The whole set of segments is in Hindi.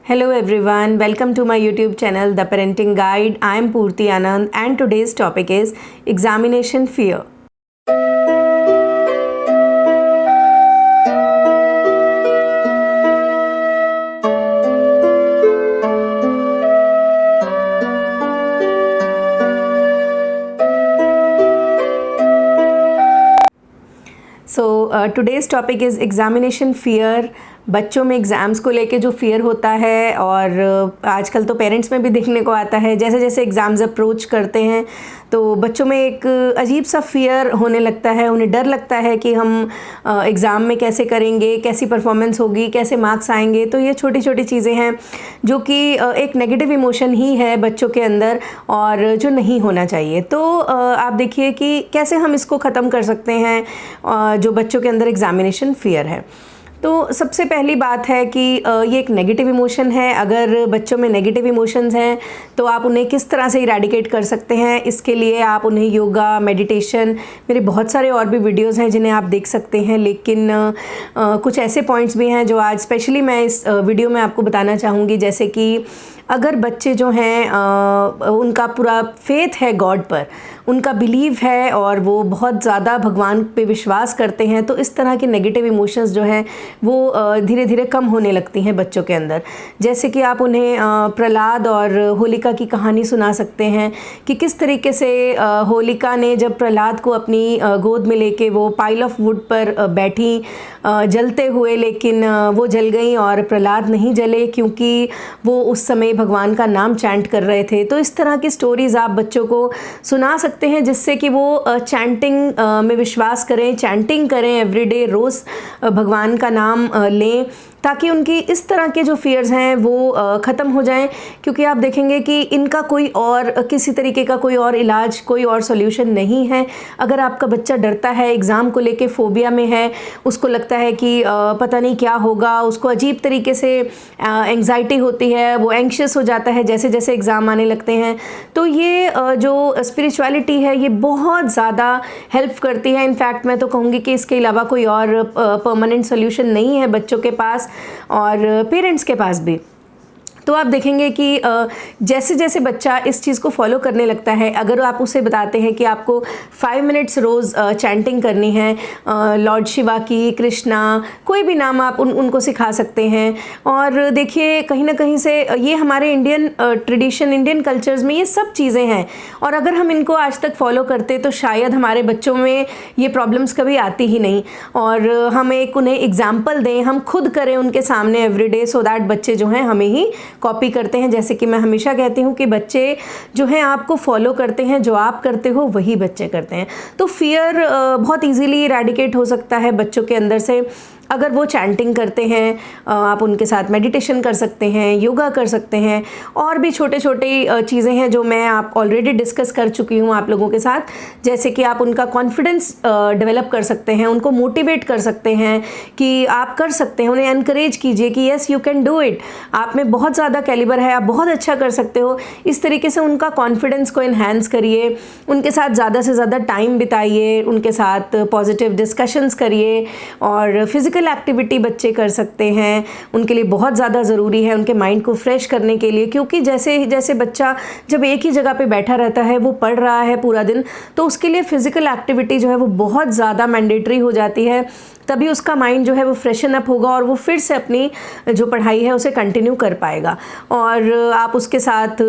Hello everyone, welcome to my YouTube channel The Parenting Guide. I am Purti Anand and today's topic is examination fear. Today's topic is examination fear. बच्चों में एग्ज़ाम्स को लेके जो फ़ियर होता है और आजकल तो पेरेंट्स में भी देखने को आता है, जैसे जैसे एग्ज़ाम्स अप्रोच करते हैं तो बच्चों में एक अजीब सा फ़ियर होने लगता है। उन्हें डर लगता है कि हम एग्ज़ाम में कैसे करेंगे, कैसी परफॉर्मेंस होगी, कैसे मार्क्स आएंगे। तो ये छोटी छोटी चीज़ें हैं जो कि एक नेगेटिव इमोशन ही है बच्चों के अंदर और जो नहीं होना चाहिए। तो आप देखिए कि कैसे हम इसको ख़त्म कर सकते हैं जो बच्चों के अंदर एग्ज़ामिनेशन फ़ियर है। तो सबसे पहली बात है कि ये एक नेगेटिव इमोशन है। अगर बच्चों में नेगेटिव इमोशंस हैं तो आप उन्हें किस तरह से इरेडिकेट कर सकते हैं, इसके लिए आप उन्हें योगा, मेडिटेशन, मेरे बहुत सारे और भी वीडियोस हैं जिन्हें आप देख सकते हैं। लेकिन कुछ ऐसे पॉइंट्स भी हैं जो आज स्पेशली मैं इस वीडियो में आपको बताना चाहूँगी। जैसे कि अगर बच्चे जो हैं उनका पूरा फेथ है गॉड पर, उनका बिलीव है और वो बहुत ज़्यादा भगवान पे विश्वास करते हैं, तो इस तरह के नेगेटिव इमोशंस जो हैं वो धीरे धीरे कम होने लगती हैं बच्चों के अंदर। जैसे कि आप उन्हें प्रहलाद और होलिका की कहानी सुना सकते हैं कि किस तरीके से होलिका ने जब प्रहलाद को अपनी गोद में लेके वो पाइल ऑफ वुड पर बैठी जलते हुए, लेकिन वो जल गई और प्रहलाद नहीं जले क्योंकि वो उस समय भगवान का नाम चैंट कर रहे थे। तो इस तरह की स्टोरीज़ आप बच्चों को सुना सकते हैं जिससे कि वो चैंटिंग में विश्वास करें, चैंटिंग करें एवरीडे, रोज़ भगवान का नाम लें, ताकि उनकी इस तरह के जो फ़ियर्स हैं वो ख़त्म हो जाएं। क्योंकि आप देखेंगे कि इनका कोई और किसी तरीके का कोई और इलाज, कोई और सॉल्यूशन नहीं है। अगर आपका बच्चा डरता है, एग्ज़ाम को लेके फ़ोबिया में है, उसको लगता है कि पता नहीं क्या होगा, उसको अजीब तरीके से एंग्जाइटी होती है, वो एंग्शियस हो जाता है जैसे जैसे एग्ज़ाम आने लगते हैं, तो ये जो स्पिरिचुअलिटी है ये बहुत ज़्यादा हेल्प करती है। इनफैक्ट मैं तो कहूँगी कि इसके अलावा कोई और परमानेंट सोल्यूशन नहीं है बच्चों के पास और पेरेंट्स के पास भी। तो आप देखेंगे कि जैसे जैसे बच्चा इस चीज़ को फॉलो करने लगता है, अगर आप उसे बताते हैं कि आपको 5 मिनट्स रोज़ चैंटिंग करनी है, लॉर्ड शिवा की, कृष्णा, कोई भी नाम आप उनको सिखा सकते हैं। और देखिए कहीं ना कहीं से ये हमारे इंडियन ट्रेडिशन, इंडियन कल्चर्स में ये सब चीज़ें हैं और अगर हम इनको आज तक फॉलो करते तो शायद हमारे बच्चों में ये प्रॉब्लम्स कभी आती ही नहीं। और हम एक उन्हें एग्जाम्पल दें, हम खुद करें उनके सामने एवरीडे, सो दैट बच्चे जो हैं हमें ही कॉपी करते हैं। जैसे कि मैं हमेशा कहती हूँ कि बच्चे जो हैं आपको फॉलो करते हैं, जो आप करते हो वही बच्चे करते हैं। तो फियर बहुत इजीली इरेडिकेट हो सकता है बच्चों के अंदर से अगर वो चैंटिंग करते हैं। आप उनके साथ मेडिटेशन कर सकते हैं, योगा कर सकते हैं, और भी छोटे छोटे चीज़ें हैं जो मैं आप ऑलरेडी डिस्कस कर चुकी हूँ आप लोगों के साथ। जैसे कि आप उनका कॉन्फिडेंस डेवलप कर सकते हैं, उनको मोटिवेट कर सकते हैं कि आप कर सकते हैं, उन्हें एनकरेज कीजिए कि yes you can do it, आप में बहुत ज़्यादा कैलिबर है, आप बहुत अच्छा कर सकते हो। इस तरीके से उनका कॉन्फिडेंस को इन्हेंस करिए, उनके साथ ज़्यादा से ज़्यादा टाइम बिताइए, उनके साथ पॉजिटिव डिस्कशंस करिए। और फिजिकल एक्टिविटी बच्चे कर सकते हैं, उनके लिए बहुत ज़्यादा ज़रूरी है उनके माइंड को फ्रेश करने के लिए। क्योंकि जैसे जैसे बच्चा जब एक ही जगह पे बैठा रहता है, वो पढ़ रहा है पूरा दिन, तो उसके लिए फिजिकल एक्टिविटी जो है वो बहुत ज़्यादा मैंडेटरी हो जाती है। तभी उसका माइंड जो है वो फ्रेशन अप होगा और वो फिर से अपनी जो पढ़ाई है उसे कंटिन्यू कर पाएगा। और आप उसके साथ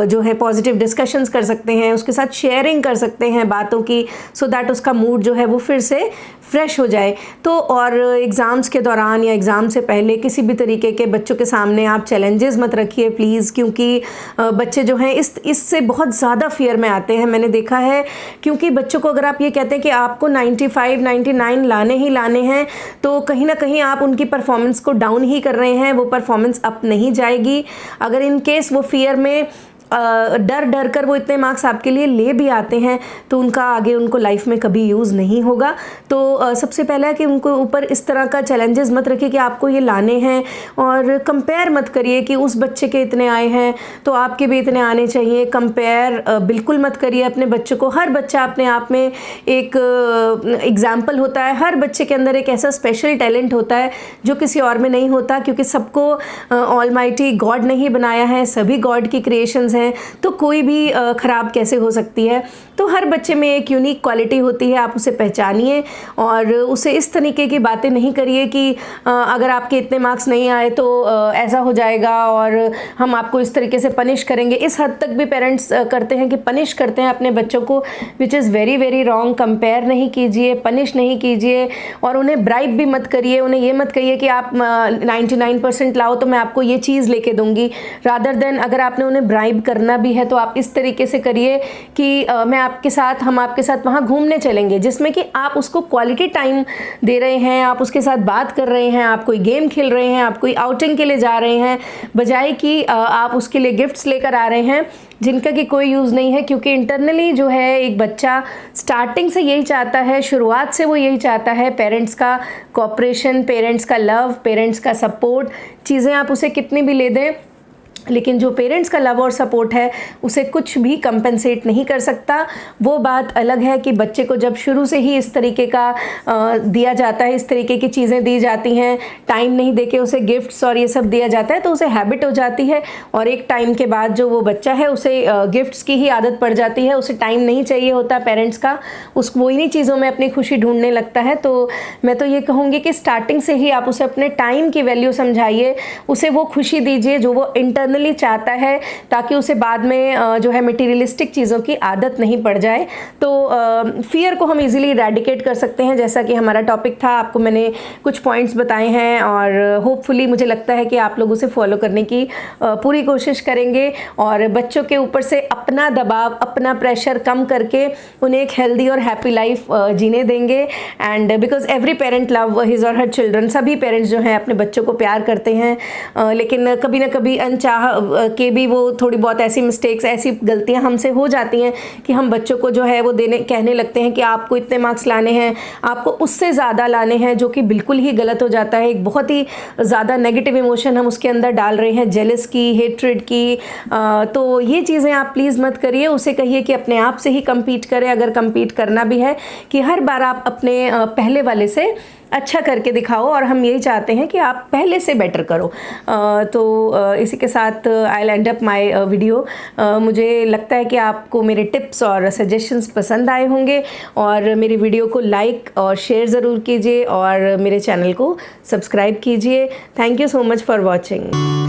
जो है पॉजिटिव डिस्कशंस कर सकते हैं, उसके साथ शेयरिंग कर सकते हैं बातों की, सो दैट उसका मूड जो है वो फिर से फ्रेश हो जाए। तो और एग्ज़ाम्स के दौरान या एग्ज़ाम से पहले किसी भी तरीके के बच्चों के सामने आप चैलेंजेस मत रखिए प्लीज़, क्योंकि बच्चे जो हैं इससे बहुत ज़्यादा फियर में आते हैं, मैंने देखा है। क्योंकि बच्चों को अगर आप ये कहते हैं कि आपको 95, 99 लाने ही लाने हैं, तो कहीं ना कहीं आप उनकी परफॉर्मेंस को डाउन ही कर रहे हैं, वो परफॉर्मेंस अप नहीं जाएगी। अगर इन केस वो फियर में डर डर कर वो इतने मार्क्स आपके लिए ले भी आते हैं तो उनका आगे उनको लाइफ में कभी यूज़ नहीं होगा। तो सबसे पहला है कि उनको ऊपर इस तरह का चैलेंजेस मत रखिए कि आपको ये लाने हैं, और कंपेयर मत करिए कि उस बच्चे के इतने आए हैं तो आपके भी इतने आने चाहिए। कंपेयर बिल्कुल मत करिए अपने बच्चों को। हर बच्चा अपने आप में एक एग्जाम्पल होता है, हर बच्चे के अंदर एक ऐसा स्पेशल टैलेंट होता है जो किसी और में नहीं होता, क्योंकि सबको ऑलमाइटी गॉड नहीं बनाया है, सभी गॉड की क्रिएशंस हैं, तो कोई भी ख़राब कैसे हो सकती है। तो हर बच्चे में एक यूनिक क्वालिटी होती है, आप उसे पहचानिए और उसे इस तरीके की बातें नहीं करिए कि अगर आपके इतने मार्क्स नहीं आए तो ऐसा हो जाएगा और हम आपको इस तरीके से पनिश करेंगे। इस हद तक भी पेरेंट्स करते हैं कि पनिश करते हैं अपने बच्चों को, which is very very wrong. Compare नहीं कीजिए, पनिश नहीं कीजिए, और उन्हें ब्राइब भी मत करिए। उन्हें ये मत कहिए कि आप 99% लाओ तो मैं आपको ये चीज़ लेके दूंगी। रादर देन अगर आपने उन्हें ब्राइब करना भी है तो आप इस तरीके से करिए कि हम आपके साथ वहाँ घूमने चलेंगे, जिसमें कि आप उसको क्वालिटी टाइम दे रहे हैं, आप उसके साथ बात कर रहे हैं, आप कोई गेम खेल रहे हैं, आप कोई आउटिंग के लिए जा रहे हैं, बजाय कि आप उसके लिए गिफ्ट्स लेकर आ रहे हैं जिनका कि कोई यूज़ नहीं है। क्योंकि इंटरनली जो है एक बच्चा स्टार्टिंग से यही चाहता है, शुरुआत से वो यही चाहता है, पेरेंट्स का कोऑपरेशन, पेरेंट्स का लव, पेरेंट्स का सपोर्ट। चीज़ें आप उसे कितनी भी ले दें, लेकिन जो पेरेंट्स का लव और सपोर्ट है उसे कुछ भी कंपनसेट नहीं कर सकता। वो बात अलग है कि बच्चे को जब शुरू से ही इस तरीके का दिया जाता है, इस तरीके की चीज़ें दी जाती हैं, टाइम नहीं देके उसे गिफ्ट्स और ये सब दिया जाता है, तो उसे हैबिट हो जाती है। और एक टाइम के बाद जो वो बच्चा है उसे गिफ्ट्स की ही आदत पड़ जाती है, उसे टाइम नहीं चाहिए होता पेरेंट्स का, वो इन्हीं चीज़ों में अपनी खुशी ढूंढने लगता है। तो मैं तो ये कहूँगी कि स्टार्टिंग से ही आप उसे अपने टाइम की वैल्यू समझाइए, उसे वो खुशी दीजिए जो वो इंटरनल चाहता है, ताकि उसे बाद में जो है मटेरियलिस्टिक चीज़ों की आदत नहीं पड़ जाए। तो फियर को हम इजीली इरेडिकेट कर सकते हैं, जैसा कि हमारा टॉपिक था। आपको मैंने कुछ पॉइंट्स बताए हैं और होपफुली मुझे लगता है कि आप लोग उसे फॉलो करने की पूरी कोशिश करेंगे और बच्चों के ऊपर से अपना दबाव, अपना प्रेशर कम करके उन्हें एक हेल्दी और हैप्पी लाइफ जीने देंगे। And because every parent love his और हर चिल्ड्रन, सभी पेरेंट्स जो हैं अपने बच्चों को प्यार करते हैं, लेकिन कभी ना कभी अनचाह के भी वो थोड़ी बहुत ऐसी मिस्टेक्स, ऐसी गलतियां हमसे हो जाती हैं कि हम बच्चों को जो है वो कहने लगते हैं कि आपको इतने मार्क्स लाने हैं, आपको उससे ज़्यादा लाने हैं, जो कि बिल्कुल ही गलत हो जाता है। एक बहुत ही ज़्यादा नेगेटिव इमोशन हम उसके अंदर डाल रहे हैं, जेलस की, हेट्रेड की। तो ये चीज़ें आप प्लीज़ मत करिए। उसे कहिए कि अपने आप से ही कम्पीट करें, अगर कम्पीट करना भी है, कि हर बार आप अपने पहले वाले से अच्छा करके दिखाओ, और हम यही चाहते हैं कि आप पहले से बेटर करो। तो इसी के साथ I will and up my video. मुझे लगता है कि आपको मेरे टिप्स और सजेशंस पसंद आए होंगे, और मेरी वीडियो को लाइक और शेयर ज़रूर कीजिए और मेरे चैनल को सब्सक्राइब कीजिए। Thank you so much for watching.